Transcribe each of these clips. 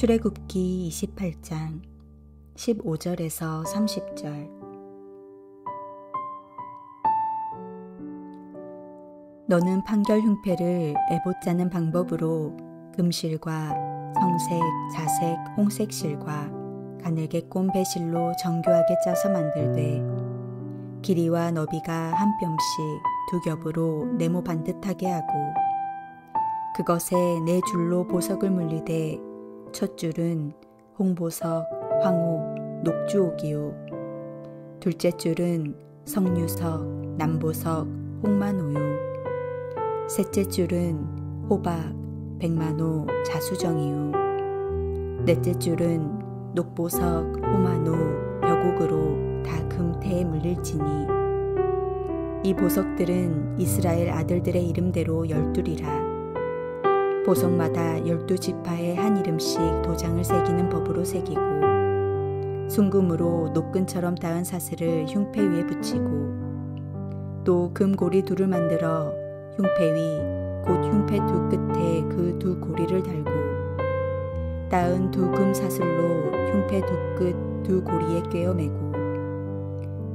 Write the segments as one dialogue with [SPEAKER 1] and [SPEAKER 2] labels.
[SPEAKER 1] 출애굽기 28장 15절에서 30절. 너는 판결 흉패를 에봇 짜는 방법으로 금실과 청색, 자색, 홍색 실과 가늘게 꼰 배실로 정교하게 짜서 만들되 길이와 너비가 한 뼘씩 두 겹으로 네모 반듯하게 하고 그것에 네 줄로 보석을 물리되 첫 줄은 홍보석, 황옥, 녹주옥이요 둘째 줄은 석류석, 남보석, 홍만호요 셋째 줄은 호박, 백만호, 자수정이요 넷째 줄은 녹보석, 호만호, 벽옥으로 다 금태에 물릴지니 이 보석들은 이스라엘 아들들의 이름대로 12이라 보석마다 12지파에 한 이름씩 도장을 새기는 법으로 새기고 순금으로 노끈처럼 닿은 사슬을 흉패 위에 붙이고 또 금고리 둘을 만들어 흉패 위 곧 흉패 두 끝에 그 두 고리를 달고 닿은 두 금 사슬로 흉패 두 끝 두 고리에 꿰어 매고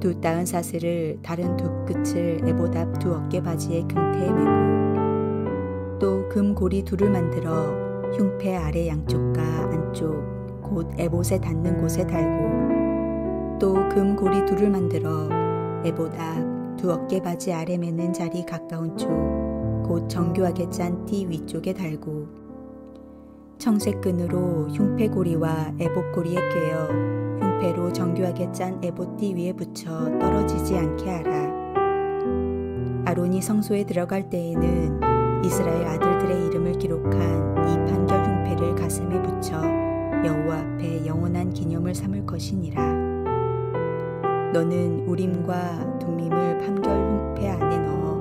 [SPEAKER 1] 두 닿은 사슬을 다른 두 끝을 에봇 앞 두 어깨 바지의 금태에 매고 또 금고리 둘을 만들어 흉패 아래 양쪽과 안쪽 곧 에봇에 닿는 곳에 달고 또 금고리 둘을 만들어 에봇 앞 두 어깨 바지 아래 매는 자리 가까운 쪽 곧 정교하게 짠 띠 위쪽에 달고 청색 끈으로 흉패 고리와 에봇 고리에 꿰어 흉패로 정교하게 짠 에봇 띠 위에 붙여 떨어지지 않게 하라. 아론이 성소에 들어갈 때에는 이스라엘 아들들의 이름을 기록한 이 판결 흉패를 가슴에 붙여 여호와 앞에 영원한 기념을 삼을 것이니라. 너는 우림과 둠밈을 판결 흉패 안에 넣어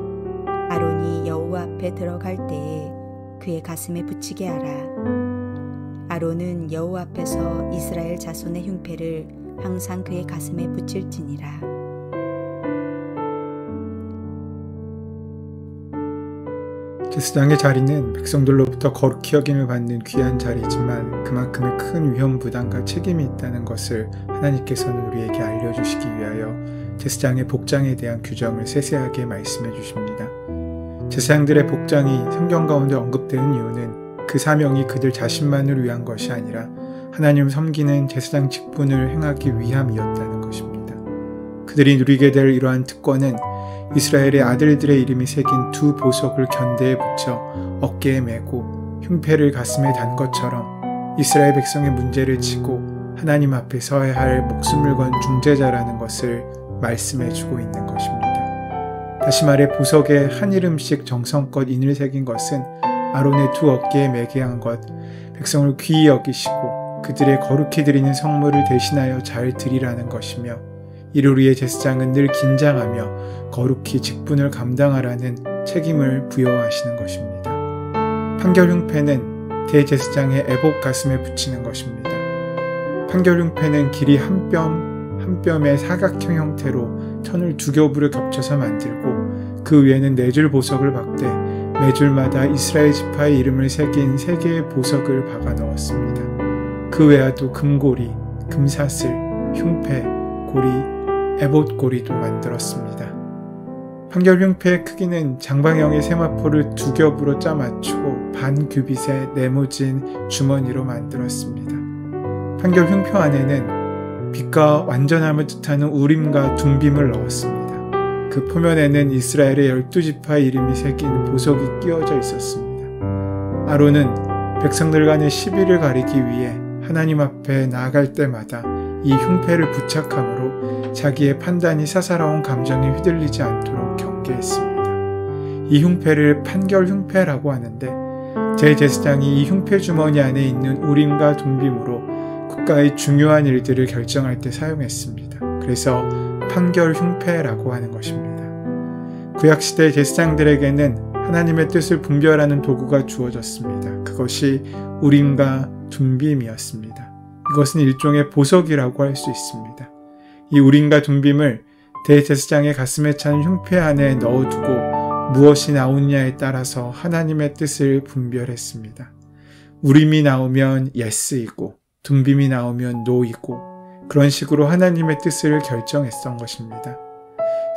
[SPEAKER 1] 아론이 여호와 앞에 들어갈 때에 그의 가슴에 붙이게 하라. 아론은 여호와 앞에서 이스라엘 자손의 흉패를 항상 그의 가슴에 붙일지니라.
[SPEAKER 2] 제사장의 자리는 백성들로부터 거룩히 여김을 받는 귀한 자리지만 그만큼의 큰 위험 부담과 책임이 있다는 것을 하나님께서는 우리에게 알려주시기 위하여 제사장의 복장에 대한 규정을 세세하게 말씀해 주십니다. 제사장들의 복장이 성경 가운데 언급되는 이유는 그 사명이 그들 자신만을 위한 것이 아니라 하나님을 섬기는 제사장 직분을 행하기 위함이었다는 것입니다. 그들이 누리게 될 이러한 특권은 이스라엘의 아들들의 이름이 새긴 두 보석을 견대에 붙여 어깨에 메고 흉패를 가슴에 단 것처럼 이스라엘 백성의 문제를 지고 하나님 앞에 서야 할 목숨을 건 중재자라는 것을 말씀해 주고 있는 것입니다. 다시 말해 보석에 한 이름씩 정성껏 인을 새긴 것은 아론의 두 어깨에 매게 한 것, 백성을 귀히 여기시고 그들의 거룩히 드리는 성물을 대신하여 잘 드리라는 것이며 이를 위해 제사장은 늘 긴장하며 거룩히 직분을 감당하라는 책임을 부여하시는 것입니다. 판결 흉패는 대제사장의 에봇 가슴에 붙이는 것입니다. 판결 흉패는 길이 한 뼘의 사각형 형태로 천을 두 겹으로 겹쳐서 만들고 그 위에는 네 줄 보석을 박되 매 줄마다 이스라엘 지파의 이름을 새긴 세 개의 보석을 박아 넣었습니다. 그 외에도 금고리, 금사슬, 흉패, 고리, 에봇 고리도 만들었습니다. 판결 흉패의 크기는 장방형의 세마포를 두 겹으로 짜 맞추고 반 규빗의 네모진 주머니로 만들었습니다. 판결 흉패 안에는 빛과 완전함을 뜻하는 우림과 둠빔을 넣었습니다. 그 표면에는 이스라엘의 12지파의 이름이 새긴 보석이 끼워져 있었습니다. 아론은 백성들 간의 시비를 가리기 위해 하나님 앞에 나아갈 때마다 이 흉패를 부착함으로 자기의 판단이 사사로운 감정에 휘둘리지 않도록 경계했습니다. 이 흉패를 판결 흉패라고 하는데 대제사장이 이 흉패 주머니 안에 있는 우림과 둠빔으로 국가의 중요한 일들을 결정할 때 사용했습니다. 그래서 판결 흉패라고 하는 것입니다. 구약시대 제사장들에게는 하나님의 뜻을 분별하는 도구가 주어졌습니다. 그것이 우림과 둠빔이었습니다. 이것은 일종의 보석이라고 할 수 있습니다. 이 우림과 둠빔을 대제사장의 가슴에 찬 흉패 안에 넣어두고 무엇이 나오느냐에 따라서 하나님의 뜻을 분별했습니다. 우림이 나오면 예스이고 둠빔이 나오면 노이고 그런 식으로 하나님의 뜻을 결정했던 것입니다.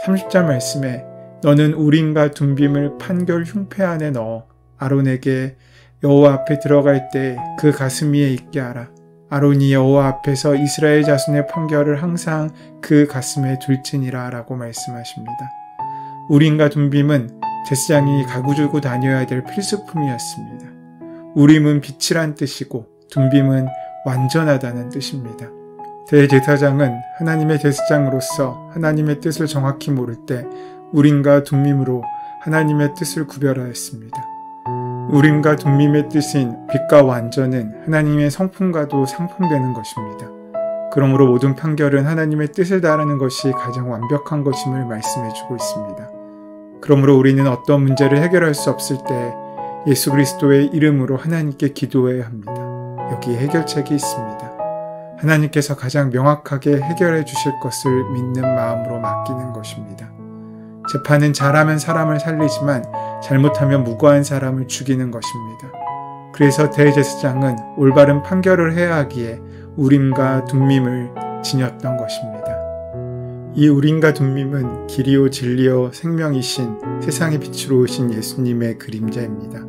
[SPEAKER 2] 30절 말씀에 너는 우림과 둠빔을 판결 흉패 안에 넣어 아론에게 여호와 앞에 들어갈 때 그 가슴 위에 있게 하라. 아론이 여호와 앞에서 이스라엘 자손의 판결을 항상 그 가슴에 둘지니라 라고 말씀하십니다. 우림과 둠빔은 제사장이 가구 들고 다녀야 될 필수품이었습니다. 우림은 빛이란 뜻이고 둠빔은 완전하다는 뜻입니다. 대제사장은 하나님의 제사장으로서 하나님의 뜻을 정확히 모를 때 우림과 둠빔으로 하나님의 뜻을 구별하였습니다. 우림과 둠빔의 뜻인 빛과 완전은 하나님의 성품과도 상품되는 것입니다. 그러므로 모든 판결은 하나님의 뜻을 따르는 것이 가장 완벽한 것임을 말씀해주고 있습니다. 그러므로 우리는 어떤 문제를 해결할 수 없을 때 예수 그리스도의 이름으로 하나님께 기도해야 합니다. 여기에 해결책이 있습니다. 하나님께서 가장 명확하게 해결해 주실 것을 믿는 마음으로 맡기는 것입니다. 재판은 잘하면 사람을 살리지만 잘못하면 무고한 사람을 죽이는 것입니다. 그래서 대제사장은 올바른 판결을 해야 하기에 우림과 둠밈을 지녔던 것입니다. 이 우림과 둠밈은 길이요 진리요 생명이신 세상의 빛으로 오신 예수님의 그림자입니다.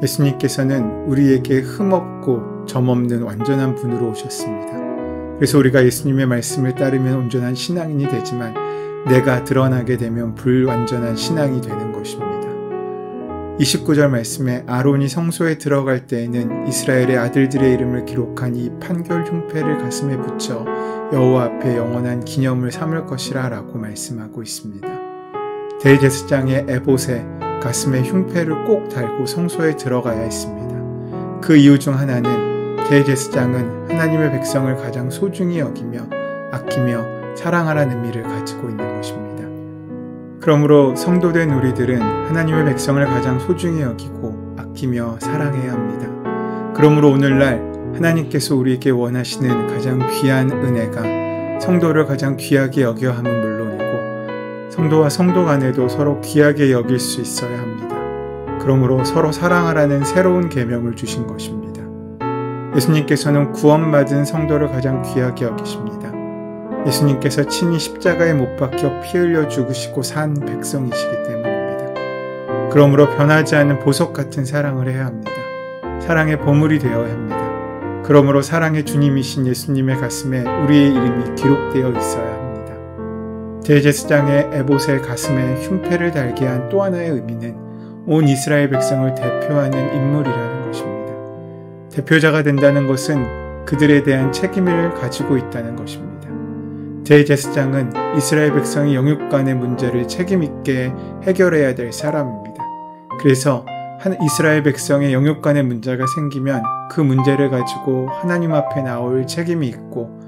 [SPEAKER 2] 예수님께서는 우리에게 흠없고 점없는 완전한 분으로 오셨습니다. 그래서 우리가 예수님의 말씀을 따르면 온전한 신앙인이 되지만 내가 드러나게 되면 불완전한 신앙이 되는 것입니다. 29절 말씀에 아론이 성소에 들어갈 때에는 이스라엘의 아들들의 이름을 기록한 이 판결 흉패를 가슴에 붙여 여호와 앞에 영원한 기념을 삼을 것이라 라고 말씀하고 있습니다. 대제사장의 에봇에 가슴에 흉패를 꼭 달고 성소에 들어가야 했습니다. 그 이유 중 하나는 대제사장은 하나님의 백성을 가장 소중히 여기며 아끼며 사랑하라는 의미를 가지고 있는 것입니다. 그러므로 성도된 우리들은 하나님의 백성을 가장 소중히 여기고 아끼며 사랑해야 합니다. 그러므로 오늘날 하나님께서 우리에게 원하시는 가장 귀한 은혜가 성도를 가장 귀하게 여겨 함은 물론이고 성도와 성도 간에도 서로 귀하게 여길 수 있어야 합니다. 그러므로 서로 사랑하라는 새로운 계명을 주신 것입니다. 예수님께서는 구원받은 성도를 가장 귀하게 여기십니다. 예수님께서 친히 십자가에 못 박혀 피 흘려 죽으시고 산 백성이시기 때문입니다. 그러므로 변하지 않는 보석 같은 사랑을 해야 합니다. 사랑의 보물이 되어야 합니다. 그러므로 사랑의 주님이신 예수님의 가슴에 우리의 이름이 기록되어 있어야 합니다. 대제사장의 에봇의 가슴에 흉패를 달게 한 또 하나의 의미는 온 이스라엘 백성을 대표하는 인물이라는 것입니다. 대표자가 된다는 것은 그들에 대한 책임을 가지고 있다는 것입니다. 대제사장은 이스라엘 백성의 영육간의 문제를 책임있게 해결해야 될 사람입니다. 그래서 이스라엘 백성의 영육간의 문제가 생기면 그 문제를 가지고 하나님 앞에 나올 책임이 있고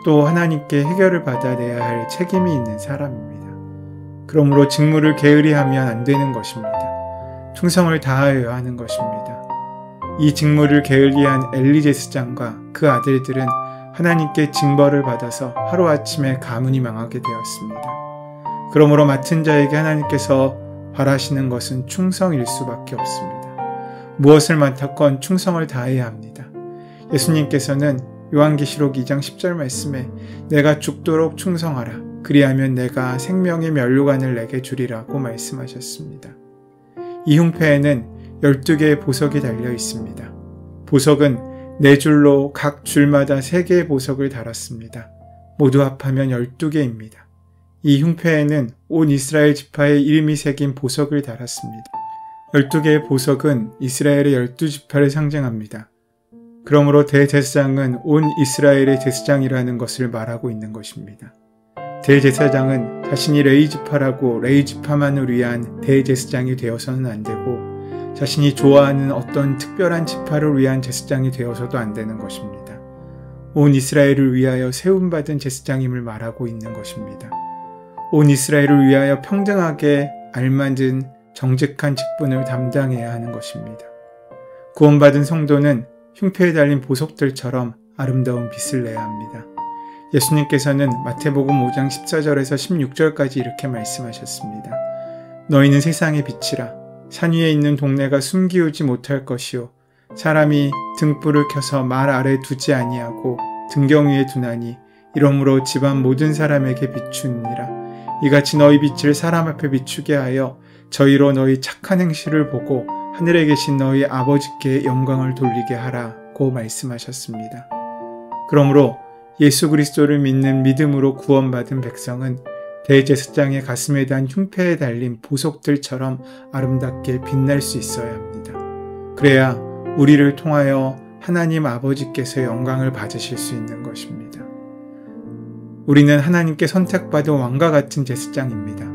[SPEAKER 2] 또 하나님께 해결을 받아내야 할 책임이 있는 사람입니다. 그러므로 직무를 게으리하면 안 되는 것입니다. 충성을 다하여야 하는 것입니다. 이 직무를 게을리한 엘리 제사장과 그 아들들은 하나님께 징벌을 받아서 하루아침에 가문이 망하게 되었습니다. 그러므로 맡은 자에게 하나님께서 바라시는 것은 충성일 수밖에 없습니다. 무엇을 맡았건 충성을 다해야 합니다. 예수님께서는 요한계시록 2장 10절 말씀에 내가 죽도록 충성하라. 그리하면 내가 생명의 면류관을 내게 주리라고 말씀하셨습니다. 이 흉패에는 12개의 보석이 달려 있습니다. 보석은 4줄로 각 줄마다 3개의 보석을 달았습니다. 모두 합하면 12개입니다. 이 흉패에는 온 이스라엘 지파의 이름이 새긴 보석을 달았습니다. 12개의 보석은 이스라엘의 12지파를 상징합니다. 그러므로 대제사장은 온 이스라엘의 제사장이라는 것을 말하고 있는 것입니다. 대제사장은 자신이 레위지파라고 레위지파만을 위한 대제사장이 되어서는 안 되고 자신이 좋아하는 어떤 특별한 지파를 위한 제사장이 되어서도 안 되는 것입니다. 온 이스라엘을 위하여 세움받은 제사장임을 말하고 있는 것입니다. 온 이스라엘을 위하여 평등하게 알맞은 정직한 직분을 담당해야 하는 것입니다. 구원받은 성도는 흉패에 달린 보석들처럼 아름다운 빛을 내야 합니다. 예수님께서는 마태복음 5장 14절에서 16절까지 이렇게 말씀하셨습니다. 너희는 세상의 빛이라. 산 위에 있는 동네가 숨기우지 못할 것이요 사람이 등불을 켜서 말 아래 두지 아니하고 등경 위에 두나니 이러므로 집안 모든 사람에게 비추느니라. 이같이 너희 빛을 사람 앞에 비추게 하여 저희로 너희 착한 행실을 보고 하늘에 계신 너희 아버지께 영광을 돌리게 하라고 말씀하셨습니다. 그러므로 예수 그리스도를 믿는 믿음으로 구원받은 백성은 대제사장의 가슴에 단 흉패에 달린 보석들처럼 아름답게 빛날 수 있어야 합니다. 그래야 우리를 통하여 하나님 아버지께서 영광을 받으실 수 있는 것입니다. 우리는 하나님께 선택받은 왕과 같은 제사장입니다.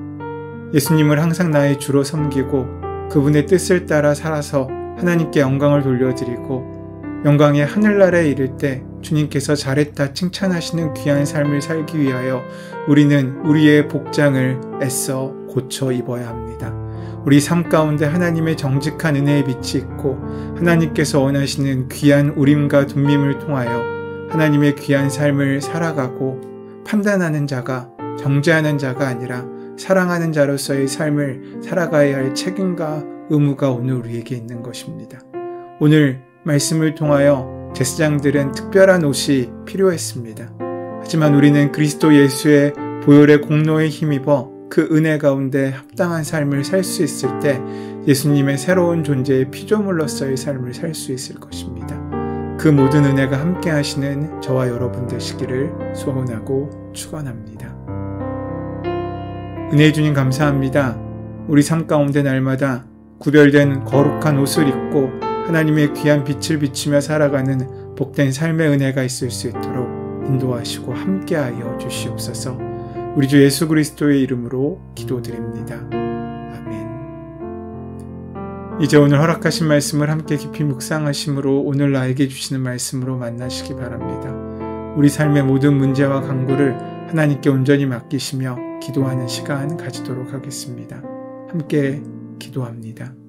[SPEAKER 2] 예수님을 항상 나의 주로 섬기고 그분의 뜻을 따라 살아서 하나님께 영광을 돌려드리고 영광의 하늘나라에 이를 때 주님께서 잘했다 칭찬하시는 귀한 삶을 살기 위하여 우리는 우리의 복장을 애써 고쳐 입어야 합니다. 우리 삶 가운데 하나님의 정직한 은혜의 빛이 있고 하나님께서 원하시는 귀한 우림과 둠밈을 통하여 하나님의 귀한 삶을 살아가고 판단하는 자가 정죄하는 자가 아니라 사랑하는 자로서의 삶을 살아가야 할 책임과 의무가 오늘 우리에게 있는 것입니다. 오늘 말씀을 통하여 제사장들은 특별한 옷이 필요했습니다. 하지만 우리는 그리스도 예수의 보혈의 공로에 힘입어 그 은혜 가운데 합당한 삶을 살 수 있을 때 예수님의 새로운 존재의 피조물로서의 삶을 살 수 있을 것입니다. 그 모든 은혜가 함께 하시는 저와 여러분 되시기를 소원하고 축원합니다. 은혜의 주님 감사합니다. 우리 삶 가운데 날마다 구별된 거룩한 옷을 입고 하나님의 귀한 빛을 비추며 살아가는 복된 삶의 은혜가 있을 수 있도록 인도하시고 함께하여 주시옵소서. 우리 주 예수 그리스도의 이름으로 기도드립니다. 아멘. 이제 오늘 허락하신 말씀을 함께 깊이 묵상하심으로 오늘 나에게 주시는 말씀으로 만나시기 바랍니다. 우리 삶의 모든 문제와 간구를 하나님께 온전히 맡기시며 기도하는 시간 가지도록 하겠습니다. 함께 기도합니다.